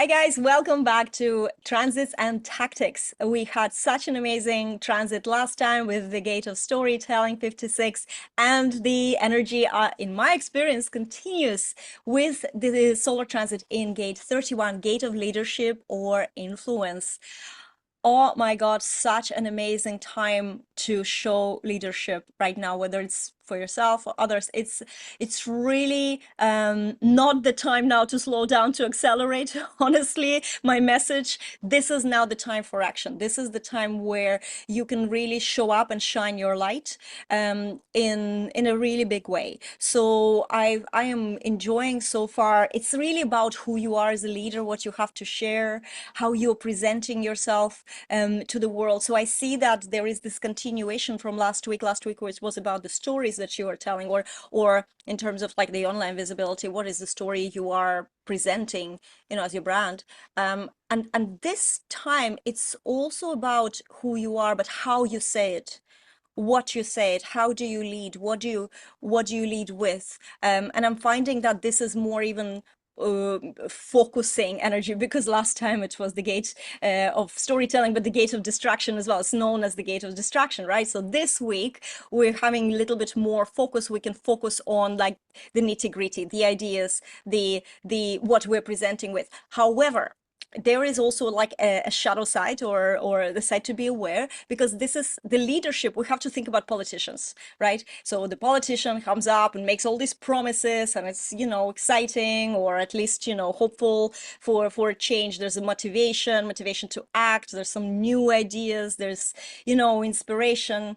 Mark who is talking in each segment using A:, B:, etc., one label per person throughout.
A: guys, welcome back to Transits and Tactics. We had such an amazing transit last time with the Gate of Storytelling 56, and the energy, in my experience, continues with the solar transit in Gate 31, Gate of Leadership or Influence. Oh my God, such an amazing time to show leadership right now, whether it's for yourself or others. It's really not the time now to slow down, to accelerate. Honestly, my message, this is now the time for action. This is the time where you can really show up and shine your light in a really big way. So I am enjoying so far. It's really about who you are as a leader, what you have to share, how you're presenting yourself to the world. So I see that there is this continuation from last week, which was about the stories that you are telling, or in terms of like the online visibility, what is the story you are presenting, as your brand. And this time it's also about who you are, but how you say it, what you say it, how do you lead, what do you lead with. And I'm finding that this is more even focusing energy, because last time it was the gate of storytelling, but the gate of distraction as well. It's known as the gate of distraction, right? So this week we're having a little bit more focus. We can focus on like the nitty gritty, the ideas, the what we're presenting with. However, there is also like a shadow side, or the side to be aware, because this is the leadership. We have to think about politicians, right? So the politician comes up and makes all these promises, and it's exciting, or at least hopeful for a change. There's a motivation to act. There's some new ideas. There's inspiration.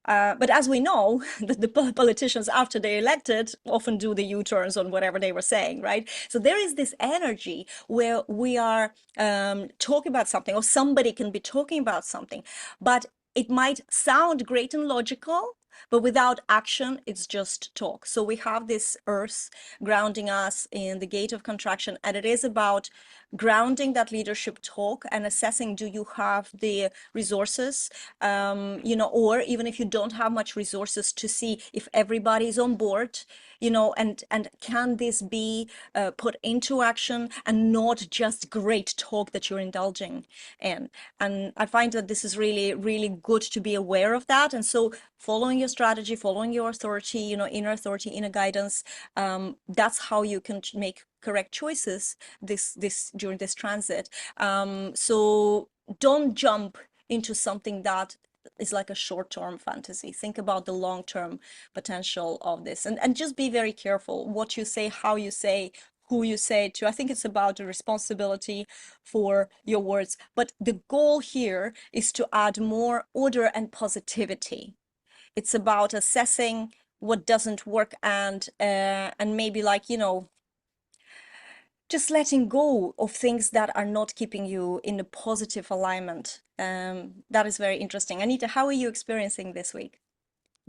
A: But as we know, the politicians, after they're elected, often do the U-turns on whatever they were saying, right? So there is this energy where we are talking about something, or somebody can be talking about something, but it might sound great and logical, but without action, it's just talk. So we have this earth grounding us in the gate of contraction, and it is about grounding that leadership talk and assessing, do you have the resources, or even if you don't have much resources, to see if everybody is on board, and can this be put into action, and not just great talk that you're indulging in. And I find that this is really, really good to be aware of that. And so following your strategy, following your authority, inner authority, inner guidance, that's how you can make correct choices during this transit. So don't jump into something that is like a short-term fantasy. Think about the long-term potential of this, and just be very careful what you say, how you say, who you say it to. I think it's about the responsibility for your words, but the goal here is to add more order and positivity. It's about assessing what doesn't work, and maybe, like, just letting go of things that are not keeping you in a positive alignment. That is very interesting. Anita, how are you experiencing this week?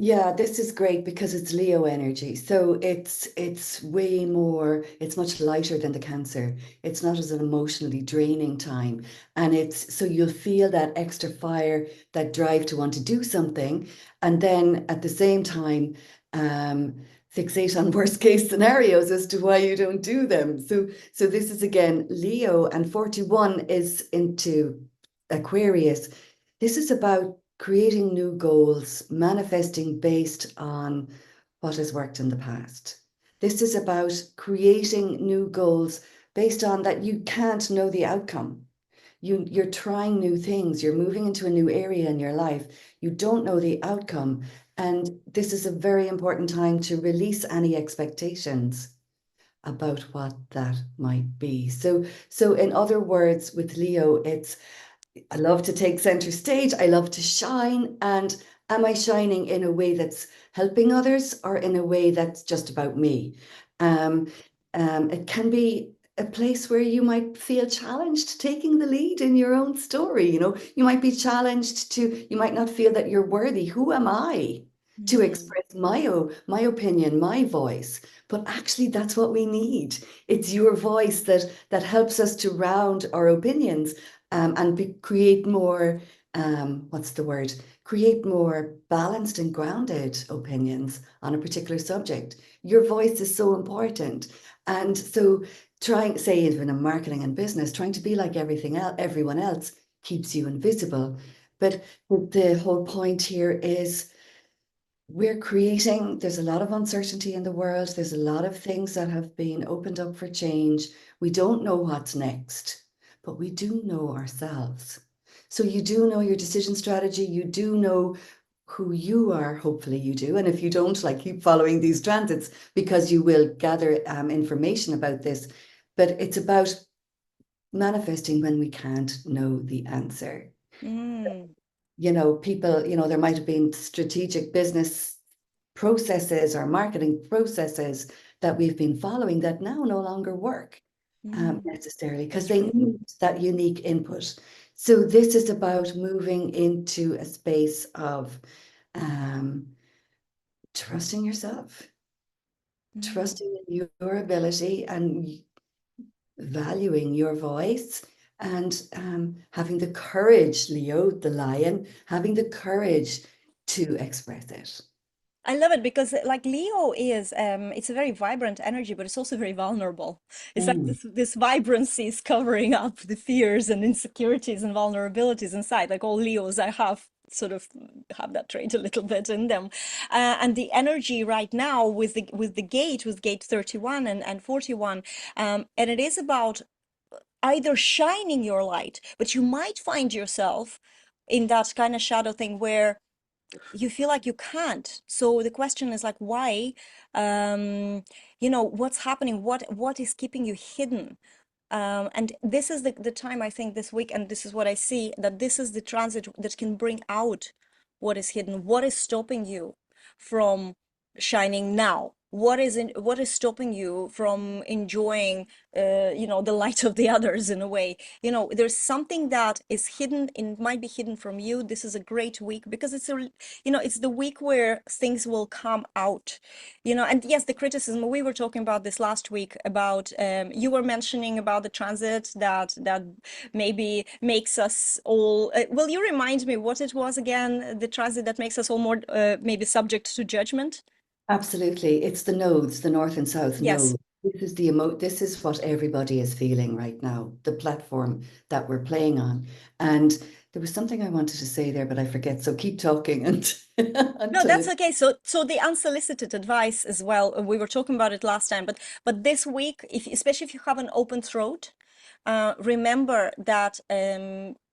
B: Yeah, this is great because it's Leo energy. So it's way more, it's much lighter than the Cancer. It's not as an emotionally draining time. And it's so you'll feel that extra fire, that drive to want to do something. And then at the same time, fixate on worst case scenarios as to why you don't do them. So this is again Leo, and 41 is into Aquarius. This is about creating new goals, manifesting based on what has worked in the past. This is about creating new goals based on that you can't know the outcome. You're trying new things, you're moving into a new area in your life, you don't know the outcome. And this is a very important time to release any expectations about what that might be. So in other words, with Leo, it's I love to take center stage. I love to shine. And am I shining in a way that's helping others, or in a way that's just about me? Um, it can be a place where you might feel challenged taking the lead in your own story. You might be challenged you might not feel that you're worthy. Who am I to
A: Mm.
B: express my opinion, my voice? But actually, that's what we need. It's your voice that helps us to round our opinions, and create more, what's the word? create more balanced and grounded opinions on a particular subject. Your voice is so important. And so trying, say, even in marketing and business, trying to be like everything else, everyone else keeps you invisible. But the whole point here is we're creating, there's a lot of uncertainty in the world. There's a lot of things that have been opened up for change. We don't know what's next, but we do know ourselves. So you do know your decision strategy. You do know who you are. Hopefully you do. And if you don't, like, keep following these transits because you will gather information about this. But it's about manifesting when we can't know the answer.
A: Mm,
B: People, there might have been strategic business processes or marketing processes that we've been following that now no longer work necessarily because
A: that's
B: they
A: true.
B: need that unique input. So this is about moving into a space of um, trusting yourself,
A: Mm.
B: trusting in your ability and valuing your voice and having the courage, Leo, the lion, having the courage to express it.
A: I love it because like Leo is it's a very vibrant energy, but it's also very vulnerable. It's like
B: Mm,
A: this vibrancy is covering up the fears and insecurities and vulnerabilities inside. Like all Leos, I have sort of have that trait a little bit in them. And the energy right now with gate 31 and 41, and it is about either shining your light, but you might find yourself in that kind of shadow thing where you feel like you can't. So the question is like, why? What's happening? What is keeping you hidden? And this is the time I think this week, and this is what I see, that this is the transit that can bring out what is hidden, what is stopping you from shining now. What is stopping you from enjoying the light of the others in a way? There's something that is hidden and might be hidden from you. This is a great week because it's the week where things will come out. And yes, the criticism, we were talking about this last week about you were mentioning about the transit that maybe makes us all will you remind me what it was again, the transit that makes us all more maybe subject to judgment?
B: absolutely. It's the nodes, the north and south
A: Yes.
B: node. This is what everybody is feeling right now, the platform that we're playing on. And there was something I wanted to say there, but I forget. So keep talking and
A: No,
B: until
A: that's
B: it.
A: okay. So the unsolicited advice as well. We were talking about it last time, but this week, if especially if you have an open throat, remember that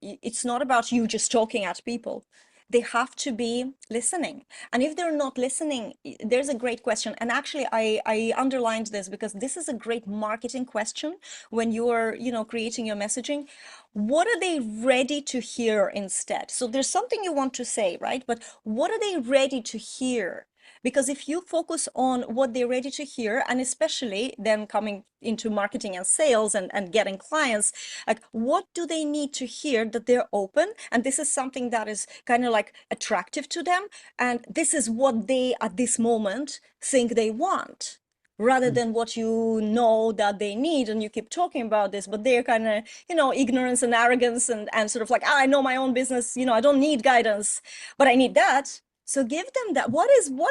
A: it's not about you just talking at people. They have to be listening. And if they're not listening, there's a great question. And actually, I underlined this because this is a great marketing question when you're, creating your messaging. What are they ready to hear instead? So there's something you want to say, right? But what are they ready to hear? Because if you focus on what they're ready to hear, and especially then coming into marketing and sales and getting clients, like what do they need to hear that they're open? And this is something that is kind of like attractive to them. And this is what they at this moment think they want, rather than what you know that they need. And you keep talking about this, but they're kind of, ignorance and arrogance and sort of like, I know my own business, I don't need guidance, but I need that. So give them that. What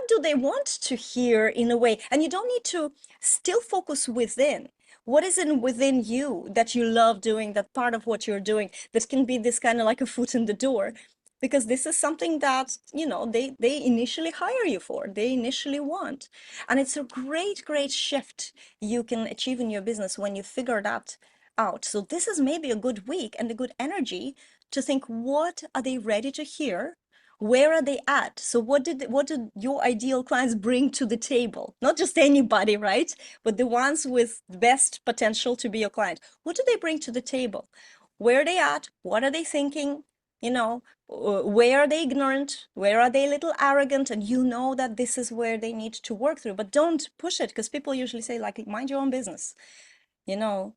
A: do they want to hear in a way? And you don't need to still focus within. What is it within you that you love doing, that part of what you're doing that can be this kind of like a foot in the door? Because this is something that, they initially hire you for, they initially want. And it's a great shift you can achieve in your business when you figure that out. So this is maybe a good week and a good energy to think, what are they ready to hear? Where are they at? So what did your ideal clients bring to the table? Not just anybody, right? But the ones with best potential to be your client. What do they bring to the table? Where are they at? What are they thinking? Where are they ignorant? Where are they a little arrogant? And you know that this is where they need to work through, but don't push it, because people usually say, like, mind your own business. You know,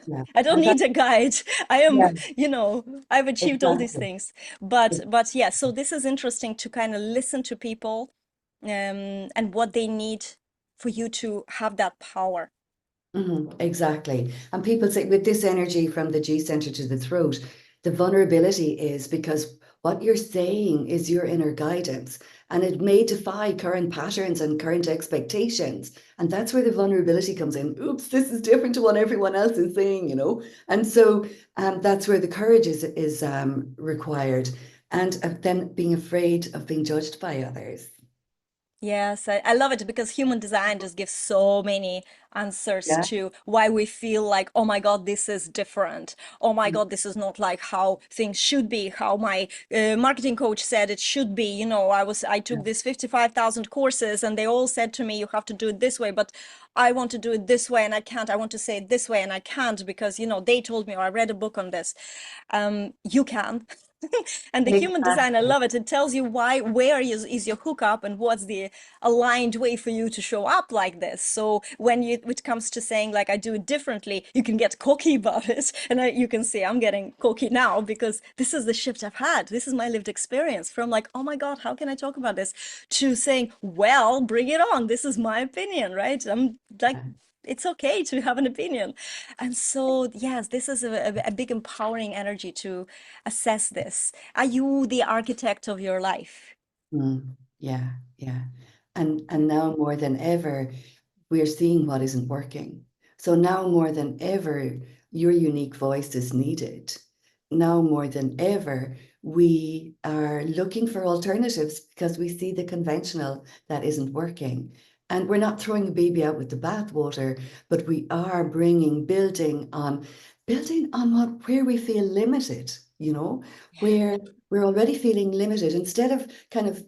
B: Yeah.
A: I don't
B: And that,
A: need a guide. I
B: yeah,
A: am, I've achieved all these
B: exactly.
A: things. But yeah, so this is interesting to kind of listen to people, and what they need for you to have that power.
B: Exactly. And people say with this energy from the G center to the throat, the vulnerability is because What you're saying is your inner guidance, and it may defy current patterns and current expectations. And that's where the vulnerability comes in. Oops, this is different to what everyone else is saying, you know? And so that's where the courage is required. And then being afraid of being judged by others.
A: Yes, I love it because human design just gives so many answers
B: Yeah.
A: to why we feel like, oh my God, this is different. Oh my God, this is not like how things should be, how my marketing coach said it should be. You know, I took this 55,000 courses and they all said to me, you have to do it this way, but I want to do it this way and I can't. I want to say it this way and I can't because, you know, they told me or I read a book on this. You can. And the human design, I
B: Exactly.
A: love it. It tells you why, where is your hookup and what's the aligned way for you to show up like this. So when it comes to saying like I do it differently, you can get cocky about it, and you can see I'm getting cocky now because this is the shift I've had. This is my lived experience from like, oh my God, how can I talk about this, to saying, well, bring it on. This is my opinion, right? I'm like, it's okay to have an opinion. And so, yes, this is a big empowering energy to assess this. Are you the architect of your life?
B: Yeah, yeah. And now more than ever, we're seeing what isn't working. So now more than ever, your unique voice is needed. Now more than ever, we are looking for alternatives because we see the conventional that isn't working. And we're not throwing the baby out with the bathwater, but we are building on what where we feel limited, you know, where we're already feeling limited instead of kind of,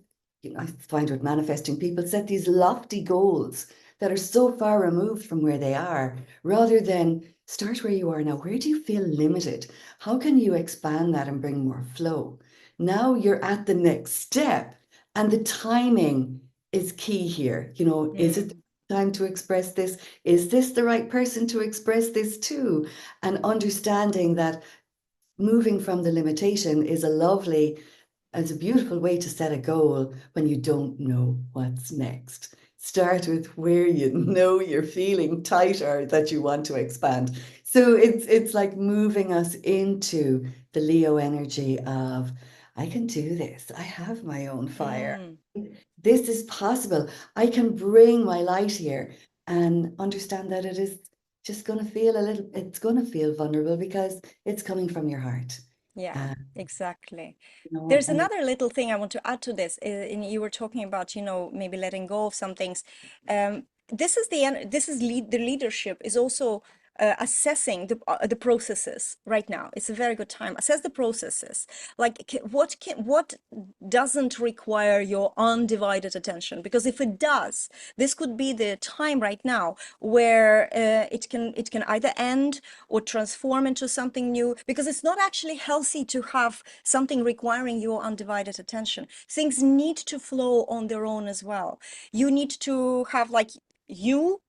B: I find with manifesting, people set these lofty goals that are so far removed from where they are, rather than start where you are now. Where do you feel limited? How can you expand that and bring more flow? Now you're at the next step, and the timing is key here. You know, is it
A: Mm,
B: the time to express this? Is this the right person to express this to? And understanding that moving from the limitation is a lovely, it's a beautiful way to set a goal when you don't know what's next. Start with where you know you're feeling tighter that you want to expand. So it's like moving us into the Leo energy of, I can do this. I have my own fire.
A: mm.
B: This is possible. I can bring my light here and understand that it is just going to feel a little, it's going to feel vulnerable because it's coming from your heart.
A: Yeah,
B: Uh,
A: exactly.
B: you know,
A: There's
B: and
A: another little thing I want to add to this. And you were talking about, you know, maybe letting go of some things. This is this is the leadership is also assessing the processes right now. It's a very good time. Assess the processes. Like what doesn't require your undivided attention? Because if it does, this could be the time right now where it can either end or transform into something new, because it's not actually healthy to have something requiring your undivided attention. Things need to flow on their own as well. You need to have like you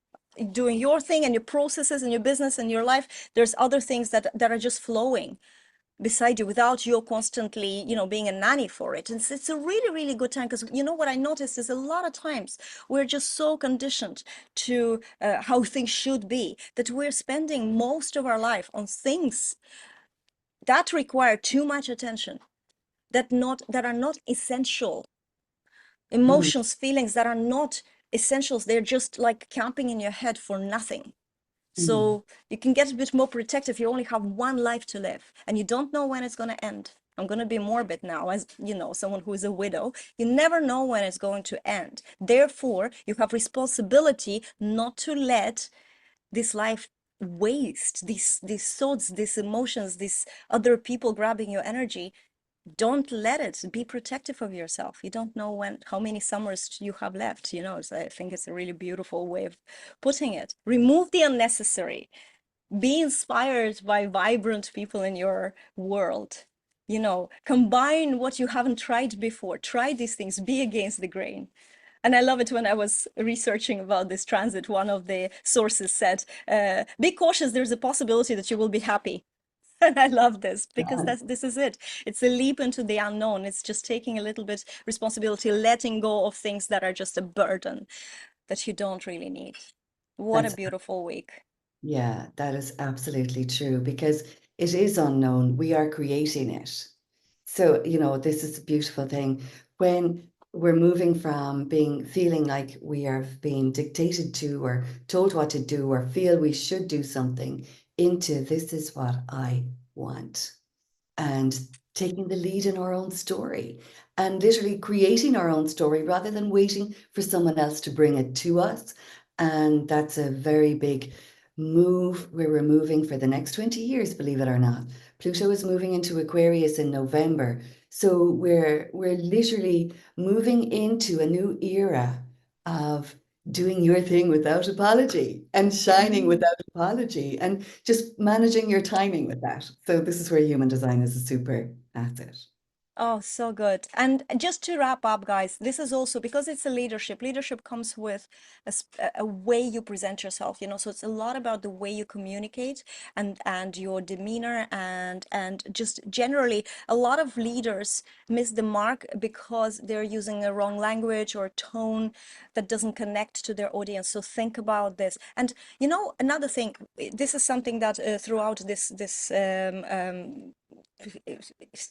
A: doing your thing and your processes and your business and your life. There's other things that are just flowing beside you without you constantly, you know, being a nanny for it. And it's a really, really good time, because you know what I noticed is a lot of times we're just so conditioned to how things should be, that we're spending most of our life on things that require too much attention, that are not essential,
B: mm,
A: emotions, feelings that are not essentials. They're just like camping in your head for nothing.
B: mm.
A: So you can get a bit more protective. You only have one life to live and you don't know when it's going to end. I'm going to be morbid now, as you know, someone who is a widow. You never know when it's going to end. Therefore, you have responsibility not to let this life waste, these thoughts, these emotions, these other people grabbing your energy. Don't let it. Be protective of yourself. You don't know how many summers you have left, you know. So I think it's a really beautiful way of putting it. Remove the unnecessary. Be inspired by vibrant people in your world. You know, combine what you haven't tried before. Try these things. Be against the grain. And I love it. When I was researching about this transit, one of the sources said, be cautious, there's a possibility that you will be happy. And I love this because this is it. It's a leap into the unknown. It's just taking a little bit responsibility, letting go of things that are just a burden that you don't really need. What a
B: That's,
A: beautiful week.
B: yeah, that is absolutely true because it is unknown. We are creating it. So, this is a beautiful thing. When we're moving from feeling like we are being dictated to or told what to do or feel we should do something into this is what I want, and taking the lead in our own story and literally creating our own story rather than waiting for someone else to bring it to us. And that's a very big move where we're moving for the next 20 years, believe it or not. Pluto is moving into Aquarius in November. So we're literally moving into a new era of doing your thing without apology and shining
A: Mm.
B: without apology and just managing your timing with that. So this is where human design is a super asset.
A: Oh, so good. And just to wrap up, guys, this is also because it's a leadership. Leadership comes with a way you present yourself, so it's a lot about the way you communicate and your demeanor and just generally a lot of leaders miss the mark because they're using a wrong language or tone that doesn't connect to their audience. So think about this. And another thing, this is something that throughout this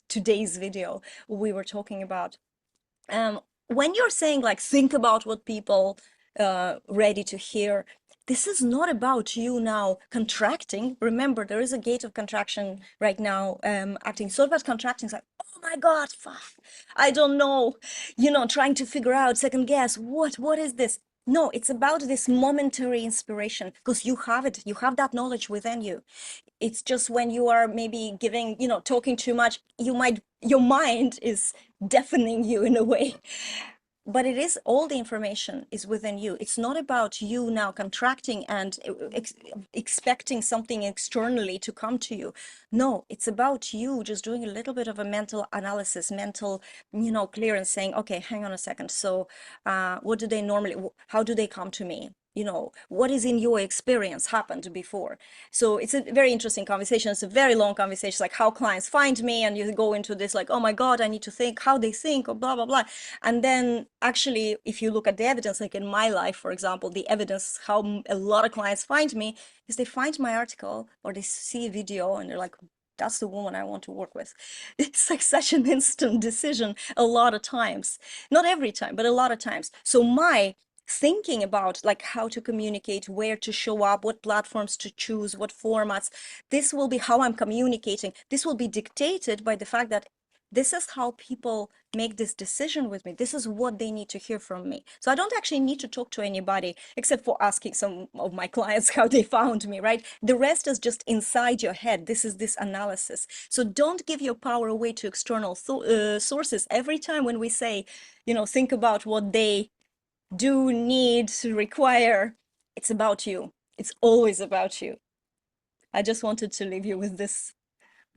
A: today's video we were talking about, when you're saying like think about what people ready to hear, this is not about you now contracting. Remember, there is a gate of contraction right now acting. So about contracting, it's like, oh my god, fuck, I don't know, trying to figure out, second guess, what is this. No, it's about this momentary inspiration because you have it, you have that knowledge within you. It's just when you are maybe giving, talking too much, your mind is deafening you in a way. But it is, all the information is within you. It's not about you now contracting and expecting something externally to come to you. No, it's about you just doing a little bit of a mental analysis, mental, clearance, saying, okay, hang on a second. So what do they normally, how do they come to me? What is in your experience happened before? So it's a very interesting conversation. It's a very long conversation, like how clients find me, and you go into this like, oh my god, I need to think how they think, or blah blah blah. And then actually, if you look at the evidence, like in my life, for example, the evidence how a lot of clients find me is they find my article or they see a video and they're like, that's the woman I want to work with. It's like such an instant decision a lot of times. Not every time, but a lot of times. So my thinking about like how to communicate, where to show up, what platforms to choose, what formats, this will be how I'm communicating. This will be dictated by the fact that this is how people make this decision with me. This is what they need to hear from me. So I don't actually need to talk to anybody except for asking some of my clients how they found me, right? The rest is just inside your head. This is this analysis. So don't give your power away to external sources. Every time when we say, think about what they do, need, require, it's about you. It's always about you. I just wanted to leave you with this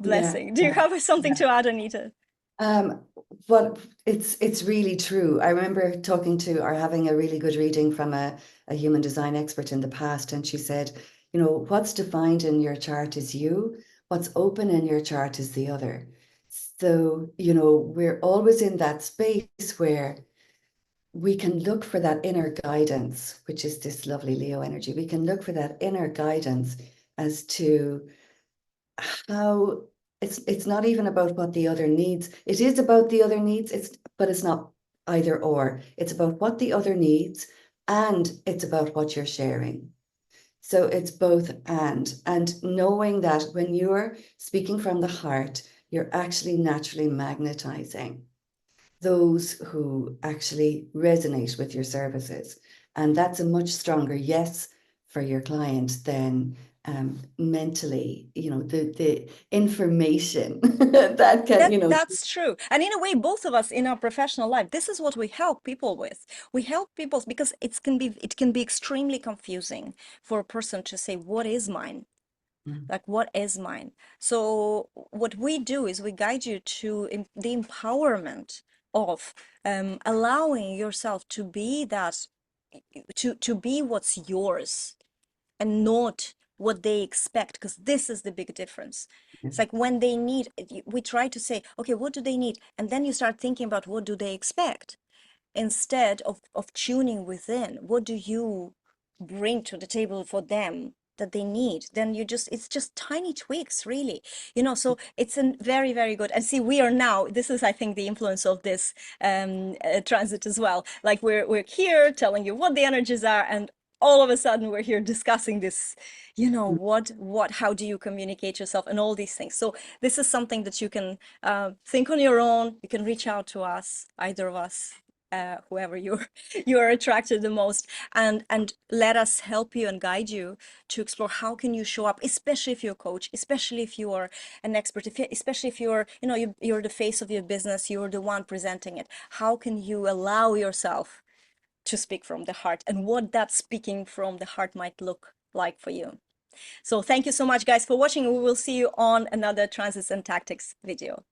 B: Yeah,
A: blessing. Do you
B: yeah,
A: have something
B: yeah.
A: to add, Anita?
B: Um, but it's really true. I remember talking to or having a really good reading from a human design expert in the past, and she said, what's defined in your chart is you, what's open in your chart is the other. So, we're always in that space where we can look for that inner guidance, which is this lovely Leo energy. We can look for that inner guidance as to how it's not even about what the other needs. It is about the other needs, but it's not either or. It's about what the other needs and it's about what you're sharing. So it's both and knowing that when you're speaking from the heart, you're actually naturally magnetizing those who actually resonate with your services. And that's a much stronger yes for your client than mentally, the information that can,
A: That's true. And in a way, both of us in our professional life, this is what we help people with. We help people because it can be extremely confusing for a person to say, what is mine?
B: Mm,
A: Like, what is mine? So what we do is we guide you to the empowerment of allowing yourself to be that, to be what's yours and not what they expect, because this is the big difference.
B: yeah,
A: It's like when they need, we try to say, okay, what do they need? And then you start thinking about what do they expect instead of tuning within. What do you bring to the table for them? that they need, then it's just tiny tweaks, really, so it's a very, very good. And see, we are now, this is, I think, the influence of this transit as well. Like we're here telling you what the energies are, and all of a sudden we're here discussing this, how do you communicate yourself and all these things. So this is something that you can think on your own. You can reach out to us, either of us, whoever you're attracted the most, and let us help you and guide you to explore how can you show up, especially if you're a coach, especially if you are an expert, especially if you're the face of your business, you're the one presenting it. How can you allow yourself to speak from the heart, and what that speaking from the heart might look like for you? So thank you so much, guys, for watching. We will see you on another Transits and Tactics video.